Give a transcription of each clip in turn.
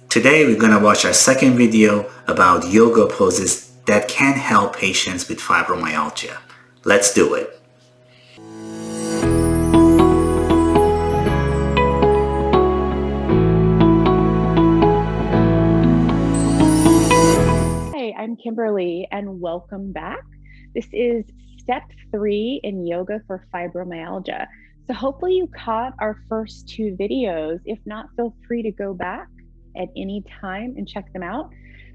Today we're going to watch our second video about yoga poses that can help patients with fibromyalgia. Let's do it. Hi, I'm Kimberly and welcome back. This is step 3 in yoga for fibromyalgia. So hopefully you caught our first 2 videos. If not, feel free to go back at any time and check them out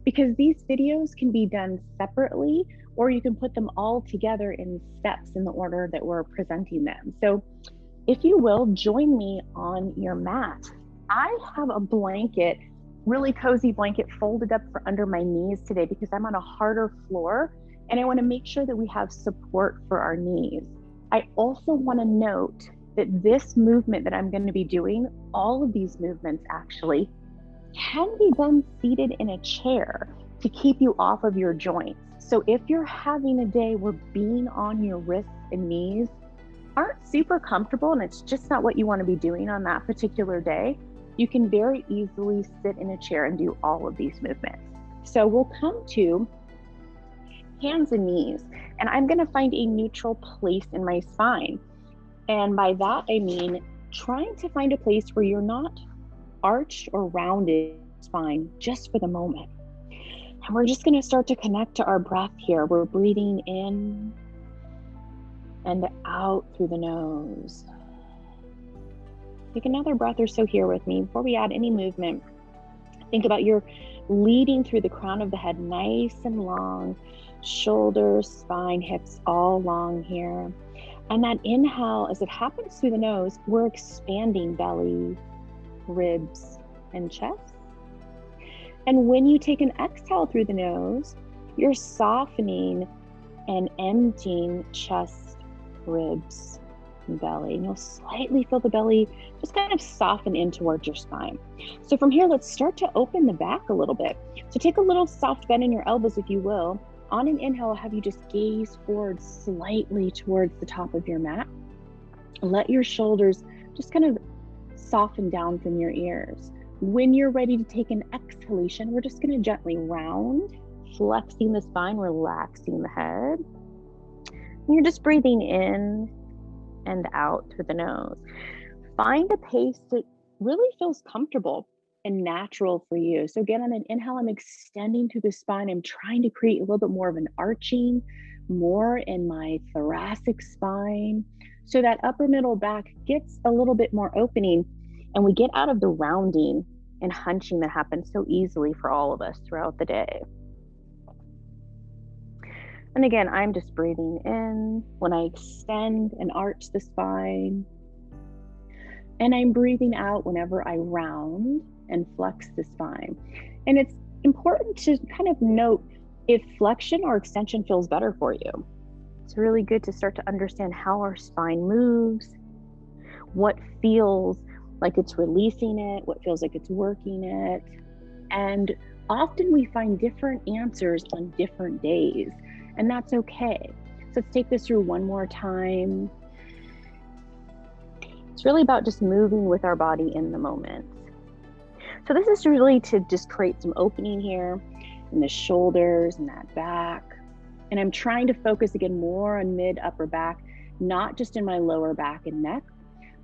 because these videos can be done separately or you can put them all together in steps in the order that we're presenting them. So if you will, join me on your mat. I have a blanket, really cozy blanket folded up for under my knees today because I'm on a harder floor and I want to make sure that we have support for our knees. I also want to note that this movement that I'm going to be doing, all of these movements actually, can be done seated in a chair to keep you off of your joints. So if you're having a day where being on your wrists and knees aren't super comfortable and it's just not what you want to be doing on that particular day, you can very easily sit in a chair and do all of these movements. So we'll come to hands and knees, and I'm going to find a neutral place in my spine. And by that, I mean trying to find a place where you're not arched or rounded spine just for the moment. And we're just going to start to connect to our breath here. We're breathing in and out through the nose. Take another breath or so here with me. Before we add any movement, think about your leading through the crown of the head, nice and long, shoulders, spine, hips all long here. And that inhale, as it happens through the nose, we're expanding belly, ribs, and chest. And when you take an exhale through the nose, you're softening and emptying chest, ribs, and belly. And you'll slightly feel the belly just kind of soften in towards your spine. So from here, let's start to open the back a little bit. So take a little soft bend in your elbows, if you will. On an inhale, I'll have you just gaze forward slightly towards the top of your mat. Let your shoulders just kind of soften down from your ears. When you're ready to take an exhalation, we're just going to gently round, flexing the spine, relaxing the head. And you're just breathing in and out through the nose. Find a pace that really feels comfortable and natural for you. So again, on an inhale, I'm extending through the spine. I'm trying to create a little bit more of an arching, more in my thoracic spine. So that upper middle back gets a little bit more opening and we get out of the rounding and hunching that happens so easily for all of us throughout the day. And again, I'm just breathing in when I extend and arch the spine. And I'm breathing out whenever I round and flex the spine. And it's important to kind of note if flexion or extension feels better for you. It's really good to start to understand how our spine moves, what feels like it's releasing it, what feels like it's working it. And often we find different answers on different days, and that's okay. So let's take this through one more time. It's really about just moving with our body in the moment. So this is really to just create some opening here in the shoulders and that back. And I'm trying to focus again more on mid upper back, not just in my lower back and neck,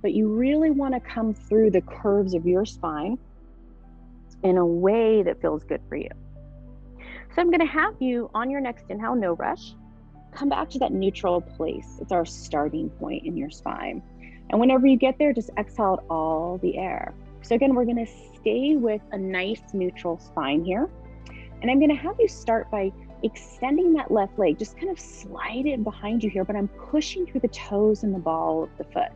but you really want to come through the curves of your spine in a way that feels good for you. So I'm going to have you on your next inhale, no rush, come back to that neutral place. It's our starting point in your spine. And whenever you get there, just exhale out all the air. So again, we're going to stay with a nice neutral spine here. And I'm going to have you start by extending that left leg, just kind of slide it behind you here, but I'm pushing through the toes and the ball of the foot.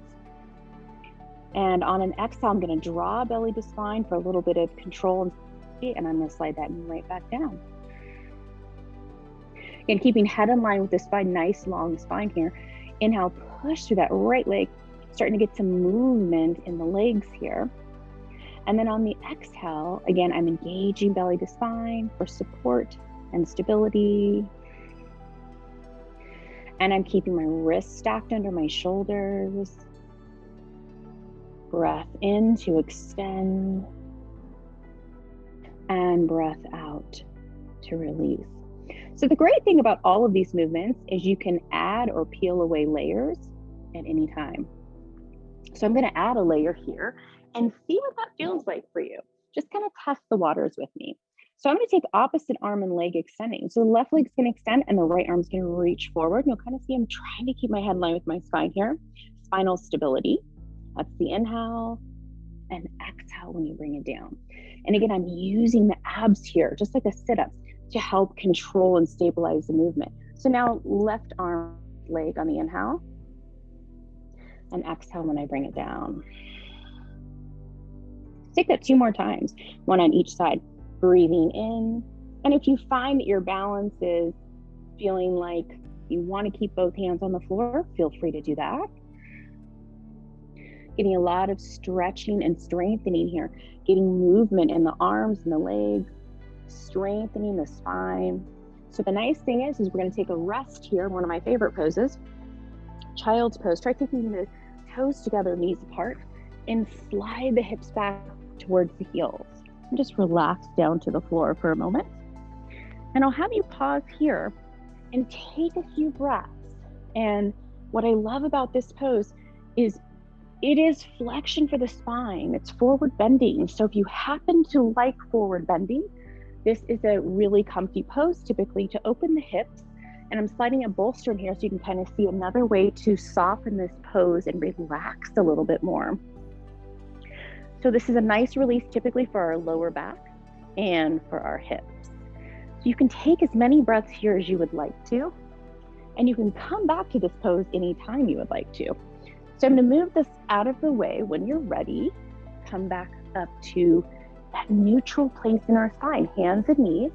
And on an exhale, I'm going to draw belly to spine for a little bit of control, and I'm going to slide that right back down. Again, keeping head in line with the spine, nice long spine here. Inhale, push through that right leg, starting to get some movement in the legs here. And then on the exhale, again, I'm engaging belly to spine for support and stability. And I'm keeping my wrists stacked under my shoulders. Breath in to extend. and breath out to release. So the great thing about all of these movements is you can add or peel away layers at any time. So I'm going to add a layer here and see what that feels like for you. Just kind of test the waters with me. So I'm going to take opposite arm and leg extending. So the left leg's going to extend and the right arm's going to reach forward. And you'll kind of see I'm trying to keep my head in line with my spine here. Spinal stability. That's the inhale, and exhale when you bring it down. And again, I'm using the abs here, just like a sit-up, to help control and stabilize the movement. So now left arm, leg on the inhale, and exhale when I bring it down. Take that 2 more times, one on each side. Breathing in. And if you find that your balance is feeling like you want to keep both hands on the floor, feel free to do that. Getting a lot of stretching and strengthening here, getting movement in the arms and the legs, strengthening the spine. So the nice thing is we're going to take a rest here, one of my favorite poses, child's pose. Try taking the toes together, knees apart, and slide the hips back towards the heels. And just relax down to the floor for a moment. And I'll have you pause here and take a few breaths. And what I love about this pose is it is flexion for the spine. It's forward bending. So if you happen to like forward bending, this is a really comfy pose typically to open the hips. And I'm sliding a bolster in here so you can kind of see another way to soften this pose and relax a little bit more. So this is a nice release typically for our lower back and for our hips. So you can take as many breaths here as you would like to, and you can come back to this pose anytime you would like to. So I'm going to move this out of the way. When you're ready, come back up to that neutral place in our spine, hands and knees.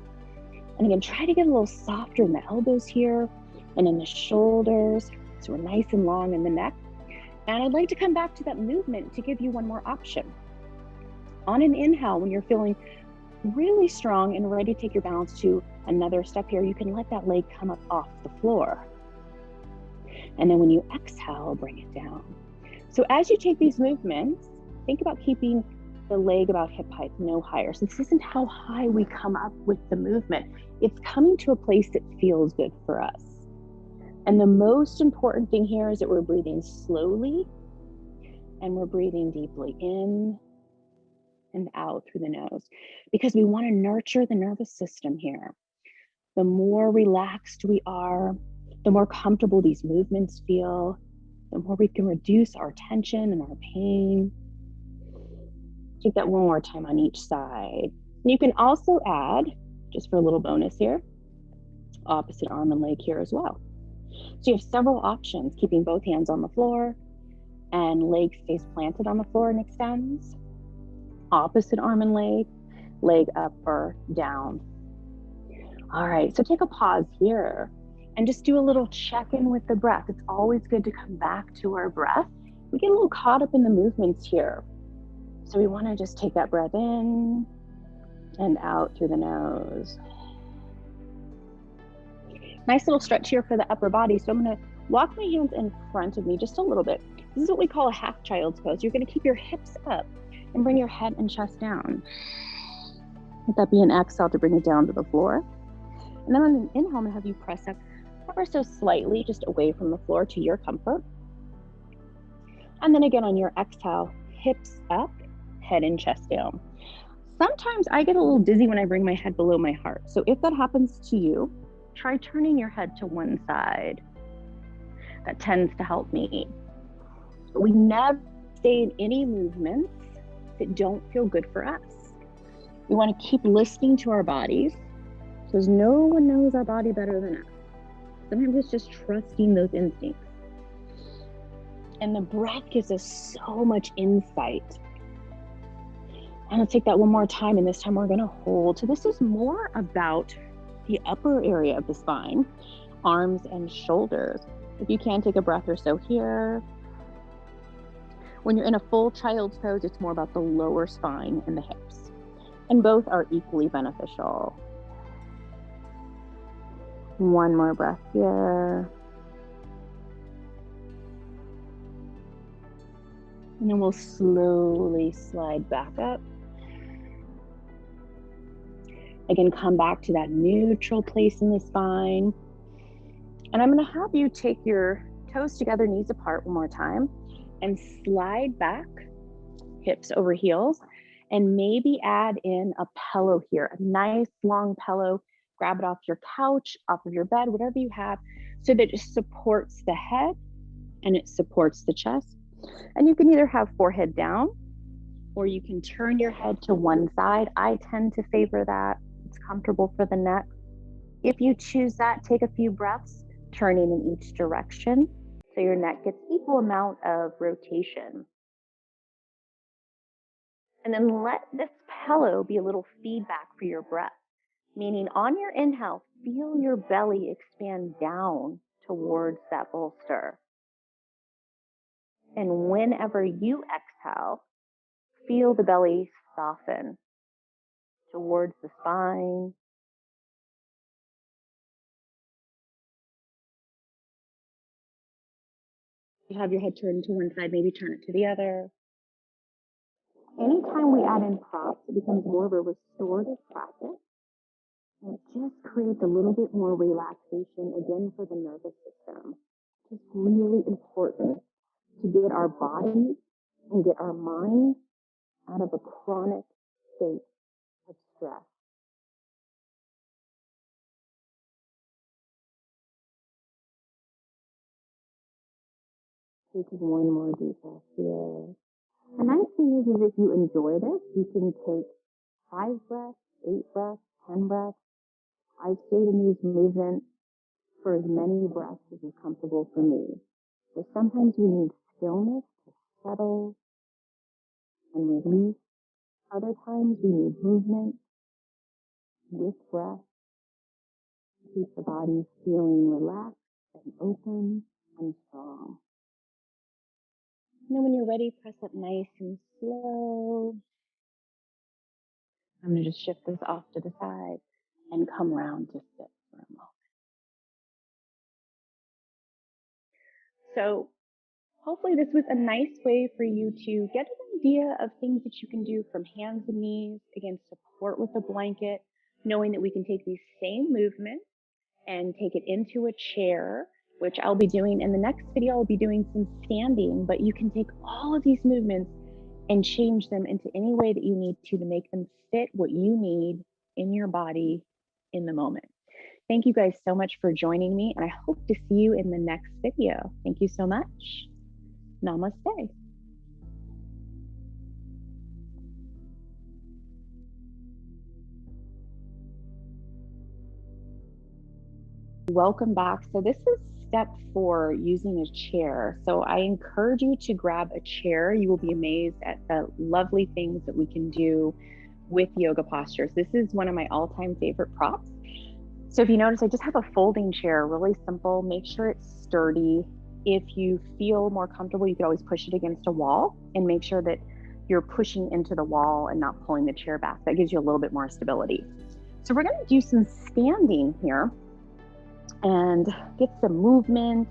And again, try to get a little softer in the elbows here and in the shoulders. So we're nice and long in the neck. And I'd like to come back to that movement to give you one more option. On an inhale, when you're feeling really strong and ready to take your balance to another step here, you can let that leg come up off the floor. And then when you exhale, bring it down. So as you take these movements, think about keeping the leg about hip height, no higher. So this isn't how high we come up with the movement. It's coming to a place that feels good for us. And the most important thing here is that we're breathing slowly and we're breathing deeply in and out through the nose, because we want to nurture the nervous system here. The more relaxed we are, the more comfortable these movements feel, the more we can reduce our tension and our pain. Take that one more time on each side. And you can also add, just for a little bonus here, opposite arm and leg here as well. So you have several options, keeping both hands on the floor and leg stays planted on the floor and extends. Opposite arm and leg up or down. All right, so take a pause here and just do a little check-in with the breath. It's always good to come back to our breath. We get a little caught up in the movements here. So we want to just take that breath in and out through the nose. Nice little stretch here for the upper body. So I'm going to walk my hands in front of me just a little bit. This is what we call a half child's pose. You're going to keep your hips up and bring your head and chest down. Let that be an exhale to bring it down to the floor. And then on an inhale, I'm going to have you press up ever so slightly, just away from the floor to your comfort. And then again on your exhale, hips up, head and chest down. Sometimes I get a little dizzy when I bring my head below my heart. So if that happens to you, try turning your head to one side. That tends to help me. But we never stay in any movements that don't feel good for us. We want to keep listening to our bodies, because no one knows our body better than us. Sometimes it's just trusting those instincts. And the breath gives us so much insight. And I'll take that one more time, and this time we're going to hold. So this is more about the upper area of the spine, arms and shoulders. If you can, take a breath or so here. When you're in a full child's pose, it's more about the lower spine and the hips. And both are equally beneficial. One more breath here. And then we'll slowly slide back up. Again, come back to that neutral place in the spine. And I'm going to have you take your toes together, knees apart one more time, and slide back, hips over heels, and maybe add in a pillow here, a nice long pillow. Grab it off your couch, off of your bed, whatever you have, so that it supports the head and it supports the chest. And you can either have forehead down, or you can turn your head to one side. I tend to favor that. It's comfortable for the neck. If you choose that, take a few breaths, turning in each direction so your neck gets equal amount of rotation. And then let this pillow be a little feedback for your breath, meaning on your inhale, feel your belly expand down towards that bolster. And whenever you exhale, feel the belly soften towards the spine. You have your head turned to one side, maybe turn it to the other. Anytime we add in props, it becomes more of a restorative practice. And it just creates a little bit more relaxation, again, for the nervous system. It's really important to get our body and get our mind out of a chronic state of stress. Take one more deep breath here. The nice thing is if you enjoy this, you can take 5 breaths, 8 breaths, 10 breaths. I've stayed in these movements for as many breaths as is comfortable for me. So sometimes you need stillness to settle and release. Other times we need movement with breath to keep the body feeling relaxed and open and strong. And then when you're ready, press up nice and slow. I'm going to just shift this off to the side and come around to sit for a moment. So hopefully this was a nice way for you to get an idea of things that you can do from hands and knees, again, support with a blanket, knowing that we can take these same movements and take it into a chair, which I'll be doing in the next video. I'll be doing some standing, but you can take all of these movements and change them into any way that you need to make them fit what you need in your body in the moment. Thank you guys so much for joining me, and I hope to see you in the next video. Thank you so much. Namaste. Welcome back. So this is step 4, using a chair. So I encourage you to grab a chair. You will be amazed at the lovely things that we can do with yoga postures. This is one of my all-time favorite props. So if you notice, I just have a folding chair, really simple. Make sure it's sturdy. If you feel more comfortable, you can always push it against a wall and make sure that you're pushing into the wall and not pulling the chair back. That gives you a little bit more stability. So we're going to do some standing here and get some movement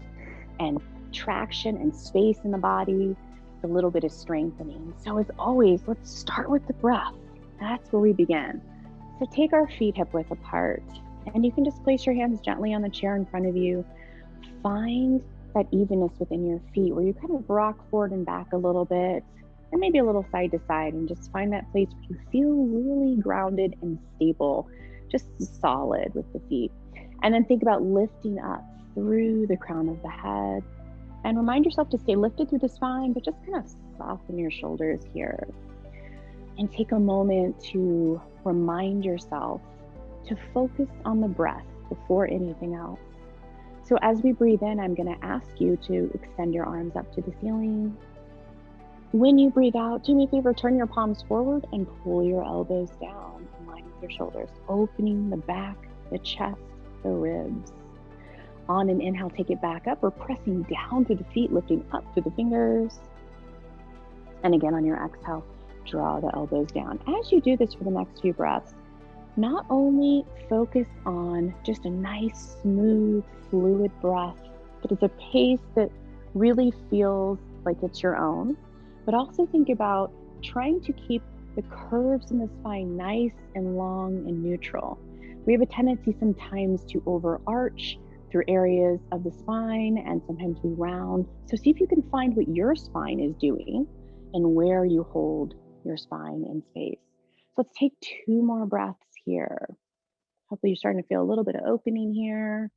and traction and space in the body, a little bit of strengthening. So as always, let's start with the breath. That's where we begin. So take our feet hip width apart, and you can just place your hands gently on the chair in front of you. Find that evenness within your feet where you kind of rock forward and back a little bit, and maybe a little side to side, and just find that place where you feel really grounded and stable, just solid with the feet. And then think about lifting up through the crown of the head, and remind yourself to stay lifted through the spine, but just kind of soften your shoulders here. And take a moment to remind yourself to focus on the breath before anything else. So as we breathe in, I'm going to ask you to extend your arms up to the ceiling. When you breathe out, do me a favor, turn your palms forward and pull your elbows down in line with your shoulders, opening the back, the chest, the ribs. On an inhale, take it back up. We're pressing down through the feet, lifting up through the fingers. And again, on your exhale, draw the elbows down. As you do this for the next few breaths, not only focus on just a nice, smooth, fluid breath, but at a pace that really feels like it's your own, but also think about trying to keep the curves in the spine nice and long and neutral. We have a tendency sometimes to overarch through areas of the spine, and sometimes we round. So see if you can find what your spine is doing and where you hold your spine in space. So let's take 2 more breaths here. Hopefully you're starting to feel a little bit of opening here,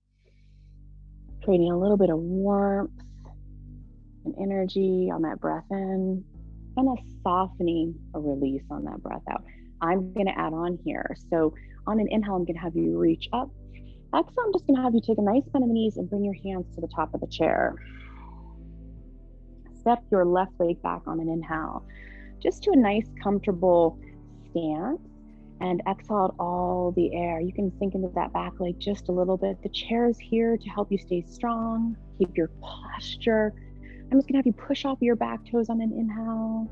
creating a little bit of warmth and energy on that breath in, and a softening, a release on that breath out. I'm going to add on here. So on an inhale, I'm going to have you reach up. Exhale, I'm just going to have you take a nice bend in the knees and bring your hands to the top of the chair. Step your left leg back on an inhale, just to a nice, comfortable stance, and exhale out all the air. You can sink into that back leg just a little bit. The chair is here to help you stay strong, keep your posture. I'm just going to have you push off your back toes on an inhale,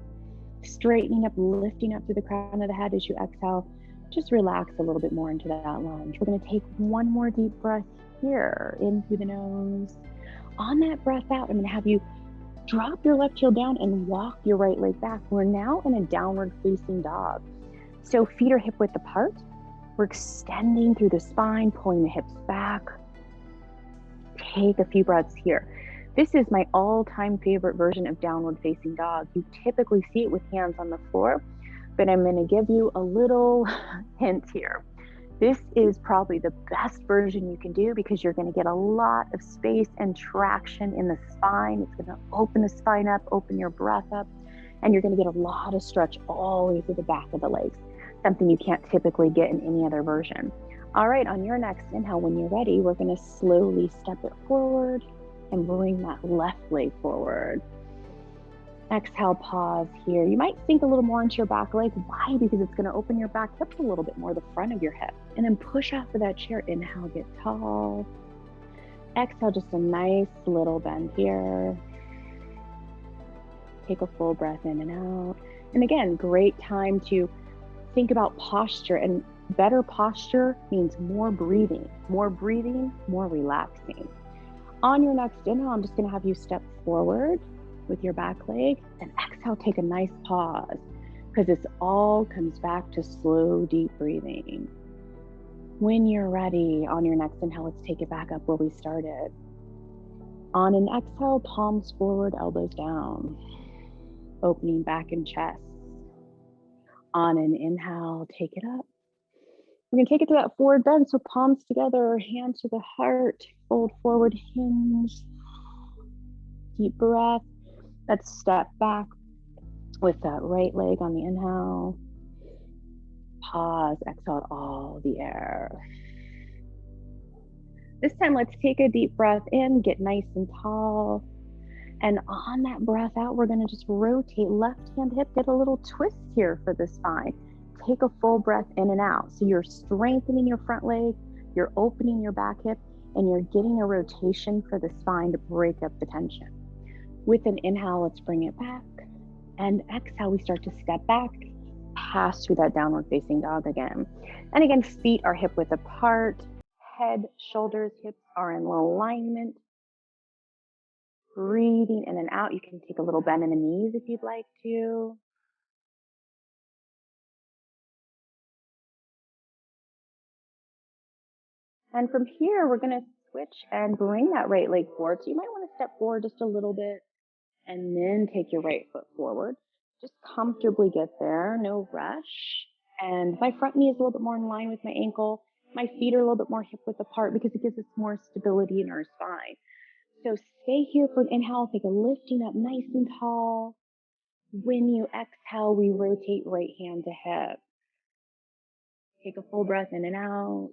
straightening up, lifting up through the crown of the head as you exhale. Just relax a little bit more into that lunge. We're going to take one more deep breath here, in through the nose. On that breath out, I'm going to have you drop your left heel down and walk your right leg back. We're now in a downward facing dog. So feet are hip width apart. We're extending through the spine, pulling the hips back. Take a few breaths here. This is my all-time favorite version of downward facing dog. You typically see it with hands on the floor, but I'm going to give you a little hint here. This is probably the best version you can do because you're going to get a lot of space and traction in the spine. It's going to open the spine up, open your breath up, and you're going to get a lot of stretch all the way through the back of the legs, something you can't typically get in any other version. All right, on your next inhale, when you're ready, we're going to slowly step it forward and bring that left leg forward. Exhale, pause here. You might sink a little more into your back leg. Why? Because it's going to open your back hip a little bit more, the front of your hip. And then push off of that chair. Inhale, get tall. Exhale, just a nice little bend here. Take a full breath in and out. And again, great time to think about posture. And better posture means more breathing, more relaxing. On your next inhale, I'm just going to have you step forward with your back leg, and exhale, take a nice pause, because this all comes back to slow, deep breathing. When you're ready, on your next inhale, let's take it back up where we started. On an exhale, palms forward, elbows down, opening back and chest. On an inhale, take it up. We're going to take it to that forward bend, so palms together, hand to the heart, fold forward, hinge. Deep breath. Let's step back with that right leg on the inhale. Pause, exhale out all the air. This time, let's take a deep breath in, get nice and tall. And on that breath out, we're going to just rotate left hand hip, get a little twist here for the spine. Take a full breath in and out. So you're strengthening your front leg, you're opening your back hip, and you're getting a rotation for the spine to break up the tension. With an inhale, let's bring it back. And exhale, we start to step back, pass through that downward facing dog again. And again, feet are hip width apart. Head, shoulders, hips are in alignment. Breathing in and out. You can take a little bend in the knees if you'd like to. And from here, we're going to switch and bring that right leg forward. So you might want to step forward just a little bit and then take your right foot forward. Just comfortably get there, no rush. And my front knee is a little bit more in line with my ankle. My feet are a little bit more hip width apart because it gives us more stability in our spine. So stay here for an inhale, take a lifting up nice and tall. When you exhale, we rotate right hand to hip. Take a full breath in and out.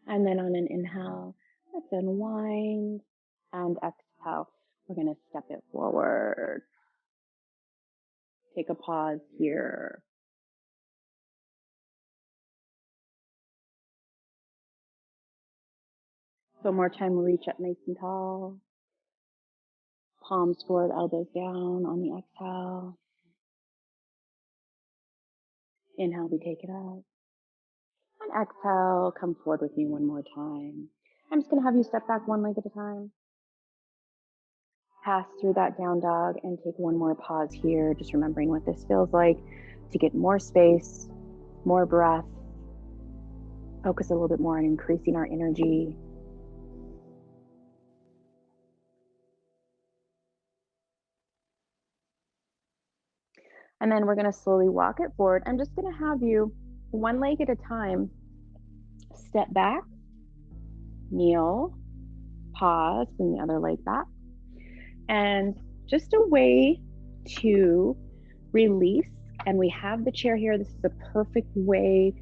And then on an inhale, let's unwind and exhale. We're going to step it forward. Take a pause here. One more time, we'll reach up nice and tall. Palms forward, elbows down on the exhale. Inhale, we take it up. On exhale, come forward with me one more time. I'm just going to have you step back one leg at a time. Pass through that down dog and take one more pause here, just remembering what this feels like to get more space, more breath, focus a little bit more on increasing our energy. And then we're going to slowly walk it forward. I'm just going to have you one leg at a time, step back, kneel, pause, bring the other leg back. And just a way to release. And we have the chair here. This is a perfect way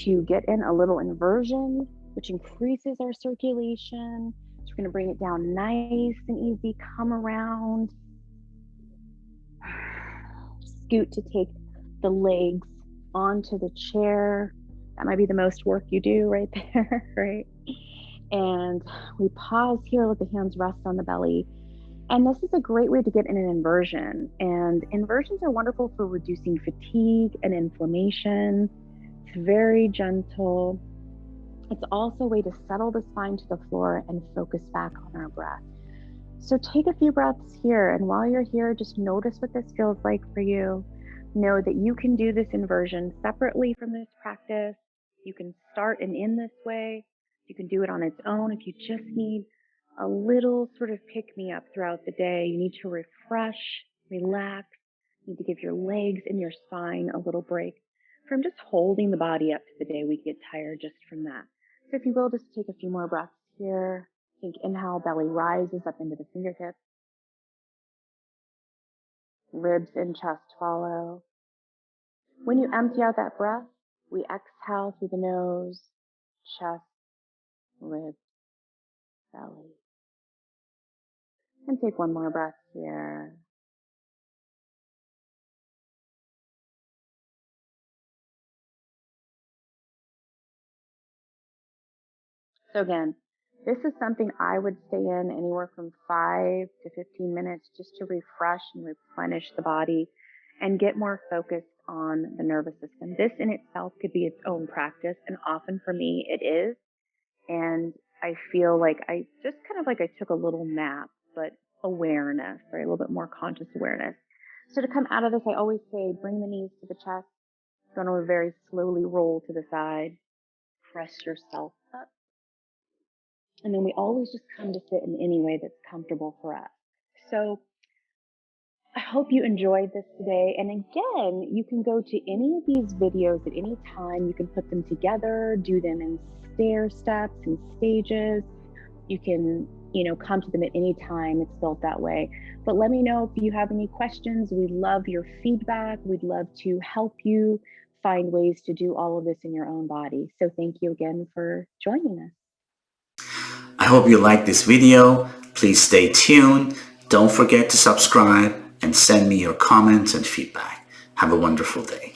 to get in a little inversion, which increases our circulation. So we're going to bring it down nice and easy, come around, scoot to take the legs onto the chair. That might be the most work you do right there, right? And we pause here, let the hands rest on the belly. And this is a great way to get in an inversion. And inversions are wonderful for reducing fatigue and inflammation. It's very gentle. It's also a way to settle the spine to the floor and focus back on our breath. So take a few breaths here. And while you're here, just notice what this feels like for you. Know that you can do this inversion separately from this practice. You can start and end this way. You can do it on its own if you just need a little sort of pick-me-up throughout the day. You need to refresh, relax. You need to give your legs and your spine a little break from just holding the body up to the day. We get tired just from that. So if you will, just take a few more breaths here. Think inhale, belly rises up into the fingertips. Ribs and chest follow. When you empty out that breath, we exhale through the nose, chest, ribs, belly. And take one more breath here. So again, this is something I would stay in anywhere from 5 to 15 minutes just to refresh and replenish the body and get more focused on the nervous system. This in itself could be its own practice, and often for me it is. And I feel like I just kind of like I took a little nap, but awareness, right? A little bit more conscious awareness. So to come out of this, I always say, bring the knees to the chest. Going to very slowly roll to the side. Press yourself up. And then we always just come to sit in any way that's comfortable for us. So I hope you enjoyed this today. And again, you can go to any of these videos at any time. You can put them together, do them in stair steps and stages. You can, come to them at any time. It's built that way. But let me know if you have any questions. We love your feedback. We'd love to help you find ways to do all of this in your own body. So thank you again for joining us. I hope you liked this video. Please stay tuned. Don't forget to subscribe and send me your comments and feedback. Have a wonderful day.